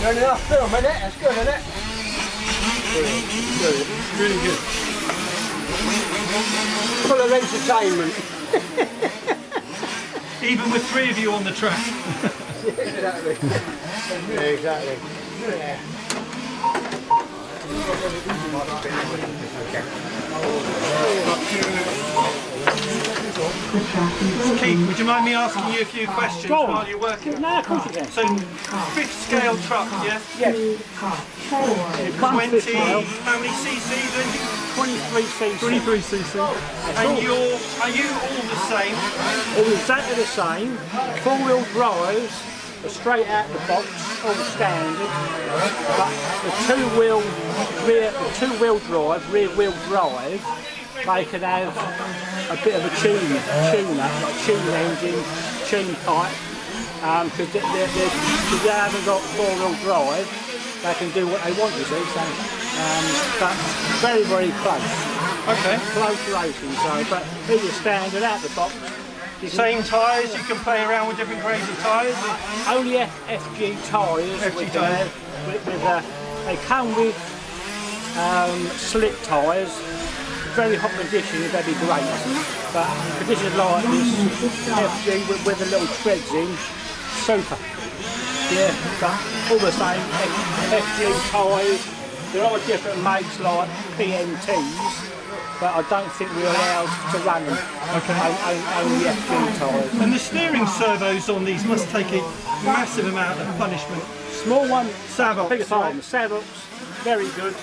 Turn it off for a minute, that's good, isn't it? Good. Really good. Full of entertainment. Even with 3 of you on the track. Exactly. Yeah, exactly. Yeah. Keith, would you mind me asking you a few questions while you're working? No, of course you can. So, 5th scale truck, yeah? Yes. 20, how many cc's then? 23cc. 23cc. And are you all the same? All exactly the same. 4-wheel drives are straight out the box, all standard. But the two-wheel drive, rear-wheel drive, they can have a bit of a tune-up, like tune engine, tune pipe, because they haven't got 4-wheel drive. They can do what they want, you see. So, but very, very close. Okay. Close racing. So, but these are standard out the box. Same tyres, you can play around with different grades of tyres? Only FG tyres. FG tyres. They come with slick tyres. Very hot conditions, they'd be great. But conditions like this, FG with the little treads in, super. Yeah, but all the same, FG tyres. There are different makes like PNTs. But I don't think we're allowed to run them. Okay. Only FG tyres. And the steering servos on these must take a massive amount of punishment. Small one, Savox, bigger time. Savox, very good.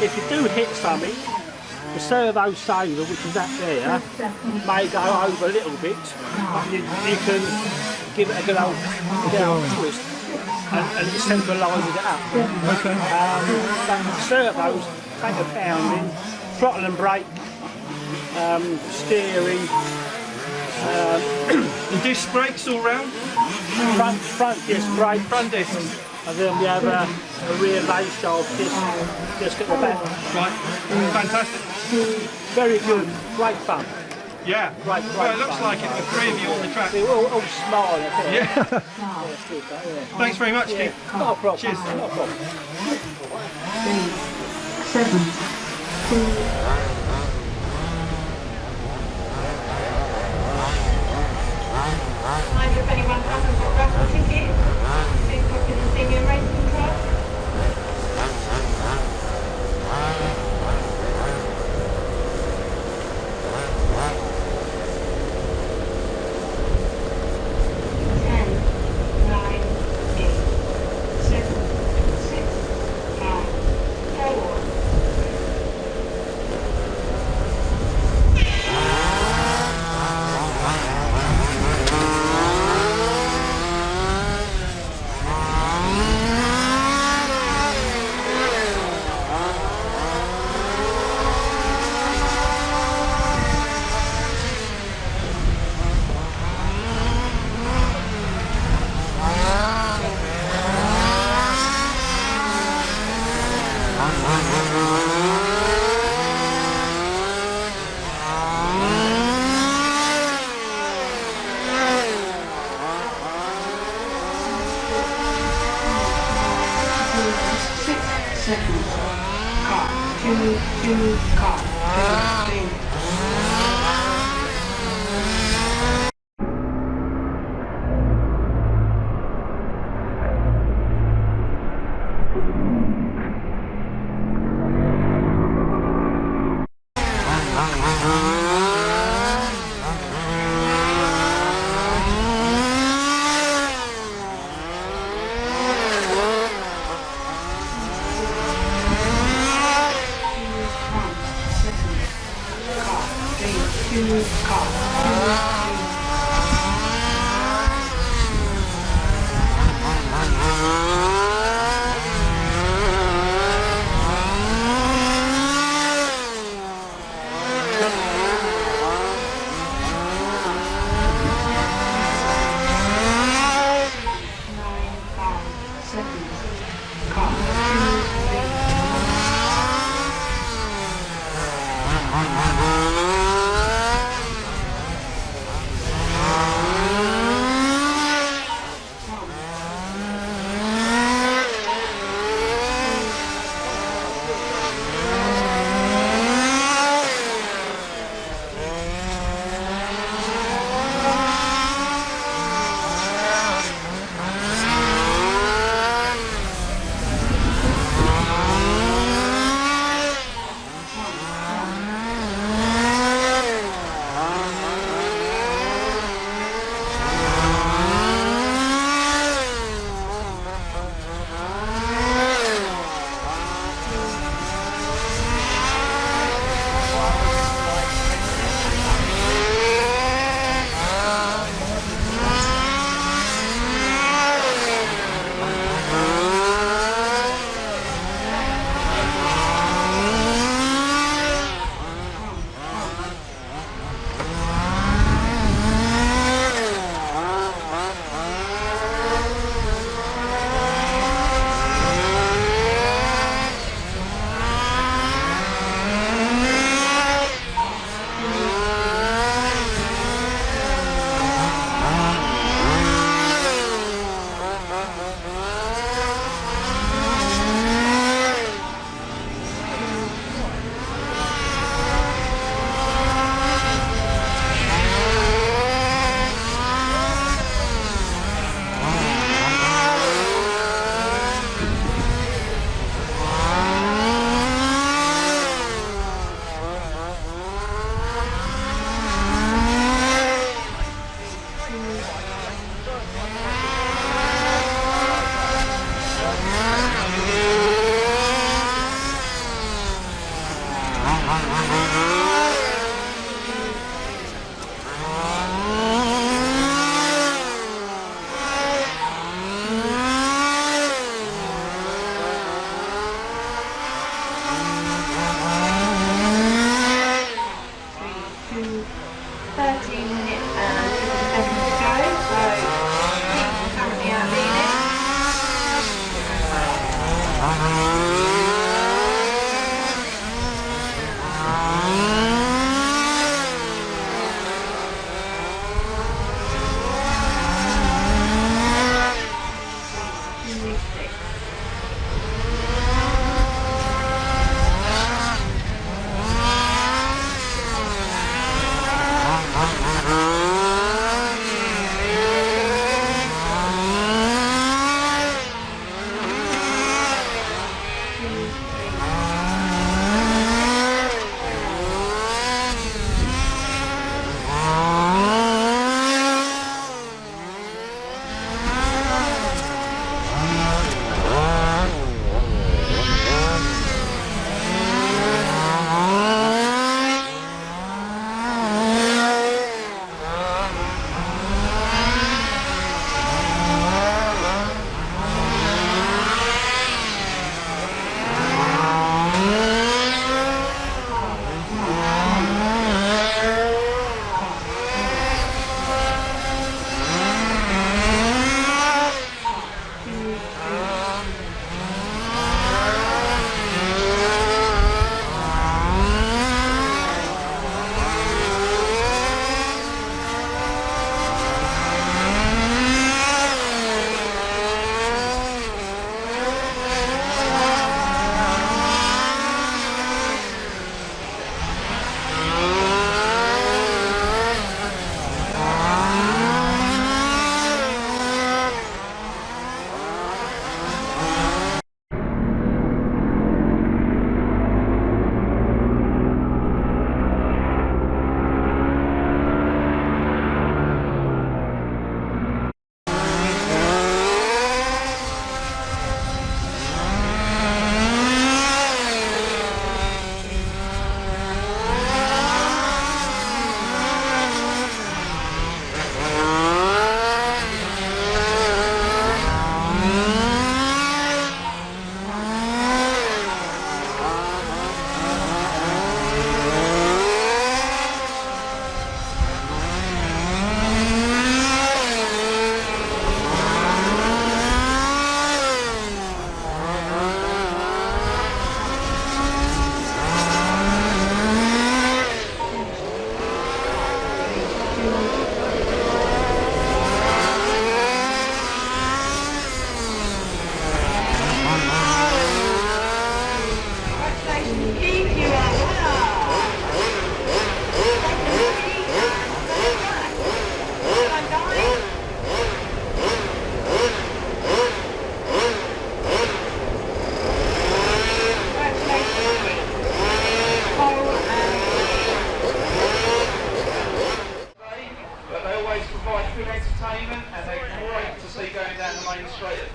If you do hit something, the servo saver, which is that there, may go over a little bit. But you can give it a good old twist, and it centralises it up. Okay. But the servos take a pounding, throttle and brake, steering, And disc brakes all round? front disc brake, Front discs. and then we have a rear base shaft disc at the back. Right. Fantastic. Very good, great fun. Yeah. Great Well, it looks fun. like it with 3 of you on the track. They're all smiling. Yeah. It's good, yeah. Thanks very much, Yeah, Keith. not a problem. Cheers. Not a problem. 7, 2. Mind if anyone hasn't got raffle tickets? Think of the senior racing club?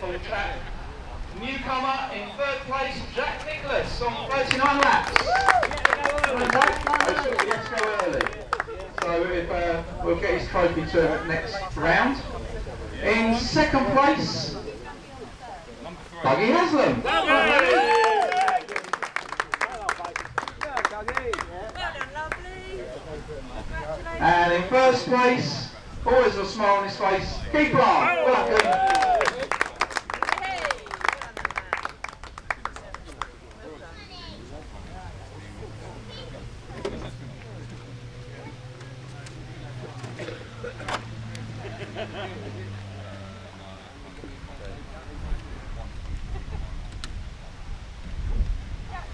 Brooklands Track. Newcomer in third place, Jack Nicholas on 39 laps. Let's go early. So if, we'll get his trophy to next round. In second place, Buggy Haslam. And in first place, always a smile on his face, Keith Clark. Welcome.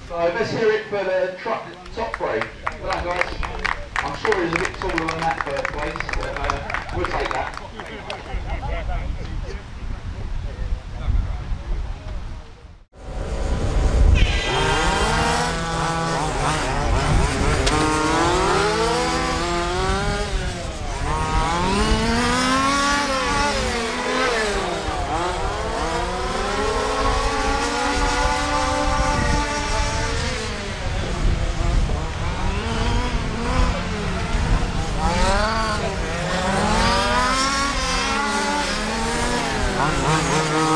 So let's hear it for the truck top three. Well done, guys. I'm sure he's a bit taller than that first place, but we'll take that. Bye.